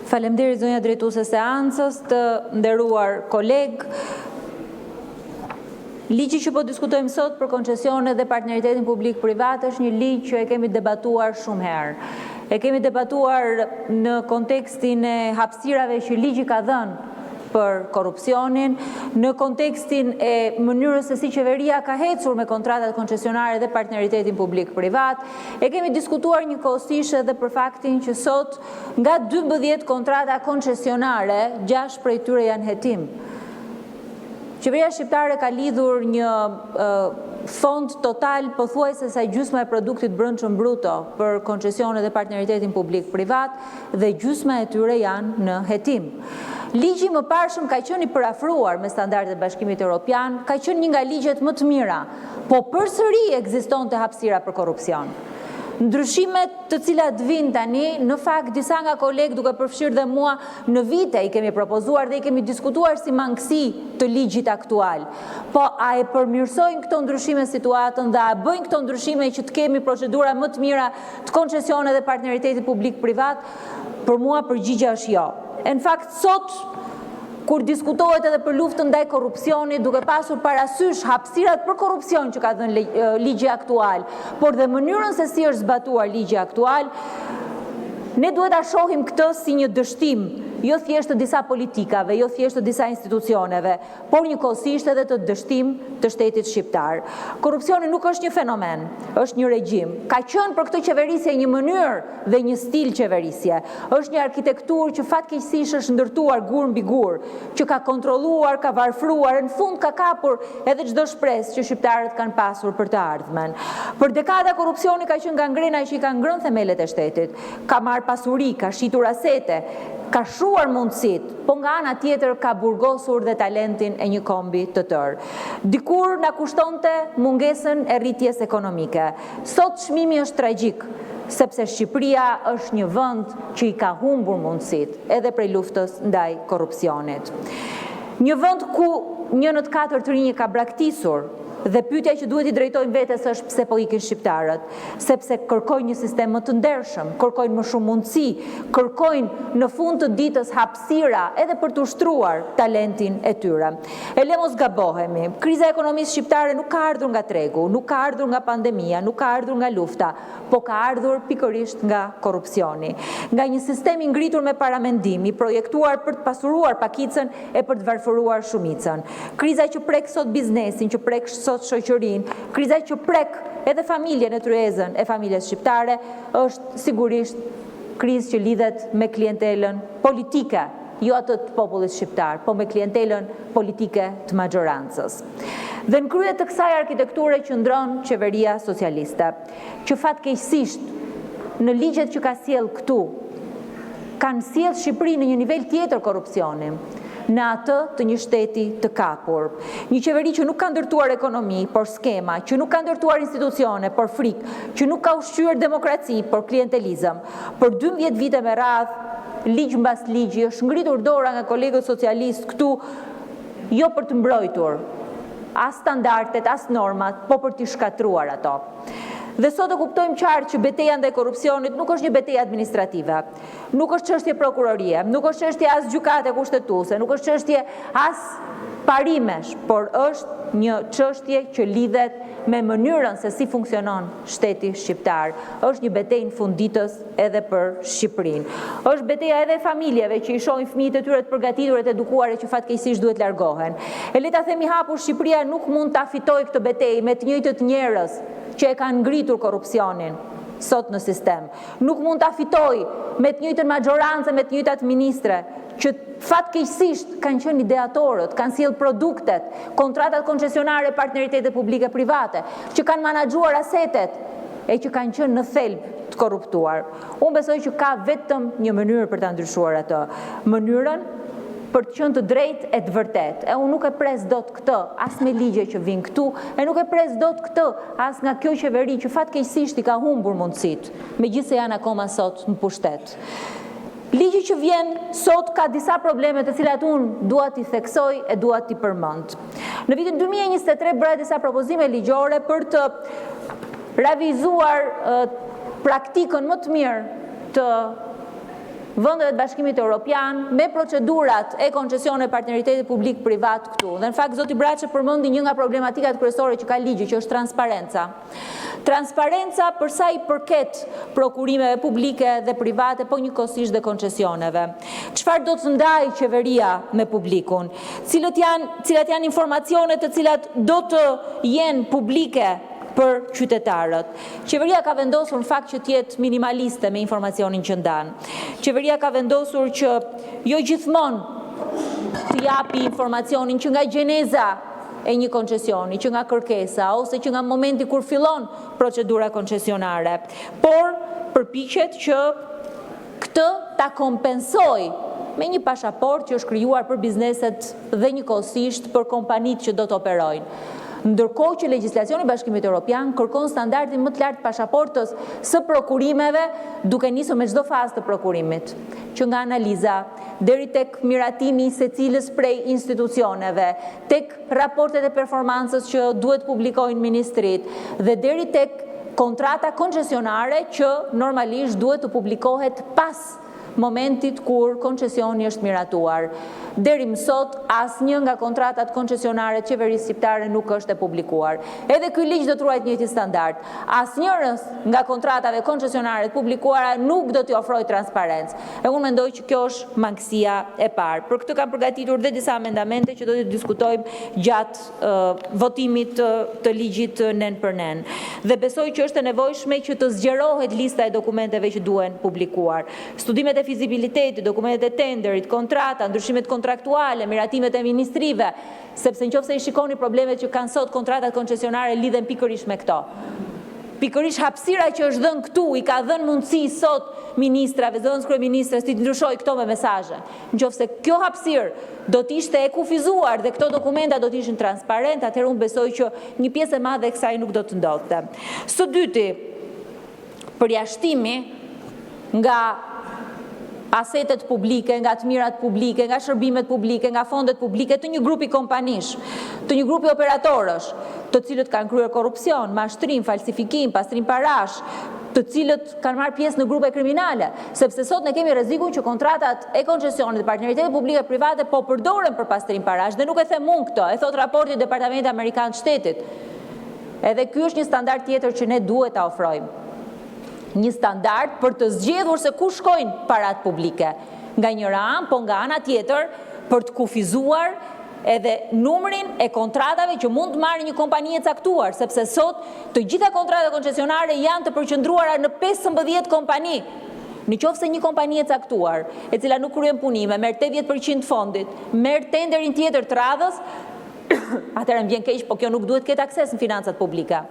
Faleminderit zonja drejtuese seancës, të nderuar koleg. Ligji që po diskutojmë sot për koncesionet dhe partneritetin publik-privat është një ligj që e kemi debatuar shumë herë. E kemi debatuar në kontekstin e hapësirave që ligji ka dhënë për korrupsionin, në kontekstin e mënyrës se si qeveria ka ecur me kontratat koncesionare dhe partneritetin publik-privat. E kemi diskutuar njëkohësisht edhe për faktin që sot nga 12 kontrata koncesionare, 6 prej tyre janë hetim. Qeveria shqiptare ka lidhur një fond total pothuajse sa gjysma e produktit brendshëm bruto për koncesionet dhe partneritetin publik-privat dhe gjysma e tyre janë në hetim. Ligji më parshëm ka qenë i përafruar me standardet e Bashkimit Evropian, ka qenë një nga ligjet më të mira, po përsëri ekzistonte hapësira për korrupsion. Ndryshimet të cilat vijnë tani, në fakt disa nga kolegë duke përfshirë dhe mua në vite i kemi propozuar dhe i kemi diskutuar si mangësi të ligjit aktual. Po a e përmirësojnë këto ndryshime situatën dhe a bëjnë këto ndryshime që të kemi procedura më të mira të koncesionet dhe partneritetit publik-privat? Për mua përgjigjja është jo. Në fakt sot kur diskutohet edhe për luftën ndaj korrupsionit, duke pasur parasysh hapësirat për korrupsion që ka dhënë ligji aktual, por dhe mënyrën se si është zbatuar ligji aktual, ne duhet ta shohim këtë si një dështim, jo thjesht të disa politikave, jo thjesht të disa institucioneve, por njëkohësisht edhe të dështim të shtetit shqiptar. Korrupsioni nuk është një fenomen, është një regjim. Ka qenë për këtë qeverisje një mënyrë dhe një stil qeverisje. Është një arkitekturë që fatkeqësisht është ndërtuar gur mbi gur, që ka kontrolluar, ka varfruar, në fund ka kapur edhe çdo shpresë që shqiptarët kanë pasur për të ardhmen. Për dekada korrupsioni ka qenë gangrena që i ka ngrënë themelet e shtetit. Ka marrë pasuri, ka shitur asete, ka shruar mundësit, po nga ana tjetër ka burgosur dhe talentin e një kombi të tërë. Dikur na kushtonte mungesën e rritjes ekonomike. Sot çmimi është tragjik, sepse Shqipëria është një vend që i ka humbur mundësit, edhe prej luftës ndaj korrupsionit. Një vend ku 1 në 4 të rinj ka braktisur, dhe pyetja që duhet i drejtojmë vetes është pse po ikin shqiptarët, sepse kërkojnë një sistem më të ndershëm, kërkojnë më shumë mundësi, kërkojnë në fund të ditës hapësira edhe për të ushtruar talentin e tyre. E le mos gabohemi, kriza e ekonomisë shqiptare nuk ka ardhur nga tregu, nuk ka ardhur nga pandemia, nuk ka ardhur nga lufta, po ka ardhur pikërisht nga korrupsioni, nga një sistem i ngritur me paramendim, i projektuar për të pasuruar pakicën e për të varfëruar shumicën. Kriza që prek sot biznesin, që prek sot shoqërinë, kriza që prek edhe familjen e tryezën e familjes shqiptare, është sigurisht krizë që lidhet me klientelën politike, jo atë të popullit shqiptar, po me klientelën politike të majorancës. Dhe në krye të kësaj arkitekture qëndron qeveria socialiste, që fatkeqësisht në ligjet që ka sjell këtu, kanë sjell Shqipërinë në një nivel tjetër korrupsioni, në atë të një shteti të kapur. Një qeveri që nuk ka ndërtuar ekonomi, por skema, që nuk ka ndërtuar institucione, por frikë, që nuk ka ushqyer demokraci, por klientelizëm. Për 12 vite me radhë, ligj mbas ligji, është ngritur dora nga kolegët socialistë këtu, jo për të mbrojtur as standardet, as normat, po për t'i shkatruar ato. Dhe sot e kuptojmë qartë që betejë ndaj korrupsionit nuk është një betejë administrative, nuk është çështje prokurorie, nuk është çështje as gjykate kushtetuese, nuk është çështje as parimesh, por është një çështje që lidhet me mënyrën se si funksionon shteti shqiptar. Është një betejë në fund ditës edhe për Shqipërinë. Është betejë edhe e familjeve që i shohin fëmijët e tyre të përgatitur e të edukuar që fatkeqësisht duhet largohen. E le ta themi hapur, Shqipëria nuk mund ta fitojë këtë betejë me të njëjtët njerëz që e kanë ngritur korrupsionin sot në sistem. Nuk mund ta fitoj me të njëjtën majorancë, me të njëjtat ministre, që fatkeqësisht kanë qenë ideatorët, kanë sjell produktet, kontratat koncesionare, partneritetet publike-private, që kanë menaxhuar asetet e që kanë qenë në thelb të korruptuar. Unë besoj që ka vetëm një mënyrë për ta ndryshuar atë, mënyrën për të qenë të drejtë e të vërtetë. E unë nuk e pres dot këtë as me ligje që vinë këtu, e nuk e pres dot këtë as nga kjo qeveri që fatkeqësisht i ka humbur mundësitë, megjithëse janë akoma sot në pushtet. Ligji që vjen sot ka disa probleme të cilat unë dua t'i theksoj e dua t'i përmend. Në vitin 2023 bëra disa propozime ligjore për të revizuar praktikën më të mirë të vendeve të Bashkimit Evropian me procedurat e koncesione partneritetit publik-privat këtu. Dhe në fakt, zoti Braçe përmendi një nga problematikat kryesore që ka ligji, që është transparenca. Transparenca për sa i përket prokurimeve publike dhe private, po njëkohësisht dhe koncesioneve. Çfarë do të ndajë qeveria me publikun? Cilat janë informacionet të cilat do të jenë publike për qytetarët. Qeveria ka vendosur në fakt që t'jetë minimaliste me informacionin që ndan. Qeveria ka vendosur që jo gjithmonë të japi informacionin që nga gjeneza e një koncesioni, që nga kërkesa, ose që nga momenti kur fillon procedura koncesionare, por përpiqet që këtë ta kompensoj me një pashaport që është krijuar për bizneset dhe njëkohësisht për kompanitë që do të operojnë. Ndërkohë që legjislacioni i Bashkimit Evropian kërkon standardin më të lartë pasaportës së prokurimeve, duke nisur me çdo fazë të prokurimit, që nga analiza deri tek miratimi i secilës prej institucioneve, tek raportet e performancës që duhet publikojnë ministrit dhe deri tek kontrata koncesionare që normalisht duhet të publikohet pas momentit kur koncesioni është miratuar. Deri më sot, asnjë nga kontratat koncesionare të qeverisë shqiptare nuk është e publikuar. Edhe ky ligj do të ruajë njëjtin standard. Asnjërës nga kontratave koncesionare të publikuara nuk do t'i ofrojë transparencë. E unë mendoj që kjo është mangësia e parë. Për këtë kam përgatitur dhe disa amendamente që do të diskutojmë gjatë votimit të ligjit nen për nen. Dhe besoj që është e nevojshme që të zgjerohet lista e dokumenteve që duhen publikuar. Studimet e fizibilitetit, dokumentet e tenderit, kontrata, ndryshimet kontraktuale, miratimet e ministrive, sepse nëse i shikoni problemet që kanë sot kontratat koncesionare lidhen pikërisht me këto. Pikërisht hapësira që është dhënë këtu i ka dhënë mundësi sot ministrave, zëvendës kryeministres të ndryshojë këto me mesazhe. Nëse kjo hapësirë do të ishte e kufizuar dhe këto dokumenta do të ishin transparent, atëherë unë besoj që një pjesë e madhe e kësaj nuk do të ndodhte. Së dyti, përjashtimi nga asetet publike, nga të mirat publike, nga shërbimet publike, nga fondet publike të një grupi kompanish, të një grupi operatorësh, të cilët kanë kryer korrupsion, mashtrim, falsifikim, pastrim parash, të cilët kanë marrë pjesë në grupe kriminale, sepse sot ne kemi rrezikun që kontratat e koncesionit dhe partneritetet publike private po përdoren për pastrim parash dhe nuk e them unë këto, e thot raporti i Departamentit Amerikan të Shtetit. Edhe ky është një standard tjetër që ne duhet ta ofrojmë. Një standard për të zgjedhur se ku shkojnë parat publike. Nga njëra anë, po nga ana tjetër, për të kufizuar edhe numrin e kontratave që mund të marrë një kompani e caktuar, sepse sot të gjitha kontratat koncesionare janë të përqendruara në 15 kompani. Në qoftë se një kompani e caktuar, e cila nuk kryen punime, merr 80% fondit, merr tenderin tjetër të radhës, atëherë më vjen keq, po kjo nuk duhet të ketë akses në financat publike.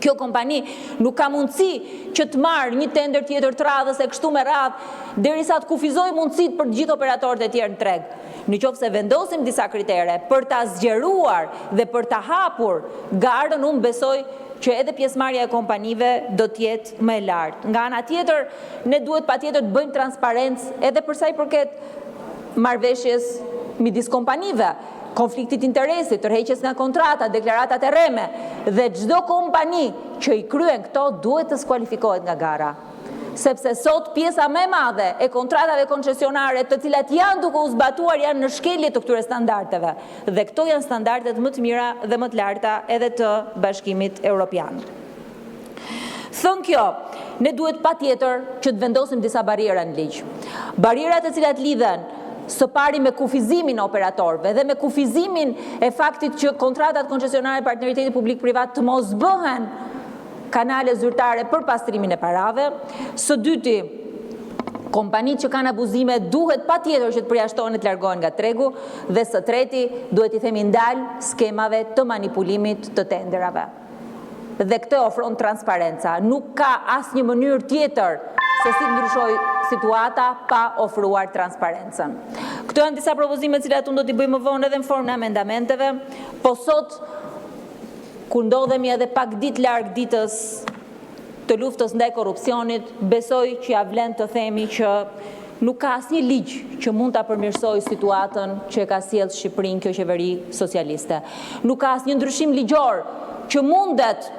Kjo kompani nuk ka mundësi që të marrë një tender tjetër të radhës e kështu me radhë, derisa të kufizojë mundësitë për të gjithë operatorët e tjerë në treg. Nëse vendosim disa kritere për ta zgjeruar dhe për ta hapur garën, unë besoj që edhe pjesëmarrja e kompanive do të jetë më e lartë. Nga ana tjetër, ne duhet patjetër të bëjmë transparencë edhe për sa i përket marrëveshjes midis kompanive, konfliktit interesit, tërheqjes nga kontrata, deklaratat e rreme, dhe çdo kompani që i kryen këto duhet të skualifikohet nga gara. Sepse sot pjesa më e madhe e kontratave koncesionare të cilat janë duke u zbatuar janë në shkelje të këtyre standardeve. Dhe këto janë standardet më të mira dhe më të larta edhe të Bashkimit Evropian. Thënë kjo, ne duhet patjetër që të vendosim disa barriera në ligj. Barrierat e cilat lidhen së pari me kufizimin e operatorëve dhe me kufizimin e faktit që kontratat koncesionare partneritetit publik-privat të mos bëhen kanale zyrtare për pastrimin e parave. Së dyti, kompanitë që kanë abuzime duhet patjetër që të përjashtohen e të largohen nga tregu, dhe së treti, duhet i themi ndalë skemave të manipulimit të tenderave. Dhe këtë ofron transparenca. Nuk ka asnjë mënyrë tjetër se si të ndryshojë situata pa ofruar transparencën. Këto janë disa propozime të cilat unë do t'i bëj më vonë edhe në formë në amendamenteve, po sot kur ndodhemi edhe pak ditë larg ditës të luftës ndaj korrupsionit, besoj që ja vlen të themi që nuk ka asnjë ligj që mund ta përmirësojë situatën që ka sjellë Shqipërinë kjo qeveri socialiste. Nuk ka asnjë ndryshim ligjor që mundet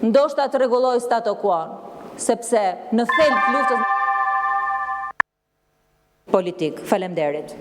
ndoshta të rregullojë status quo, sepse në thelb të luftës politik. Faleminderit.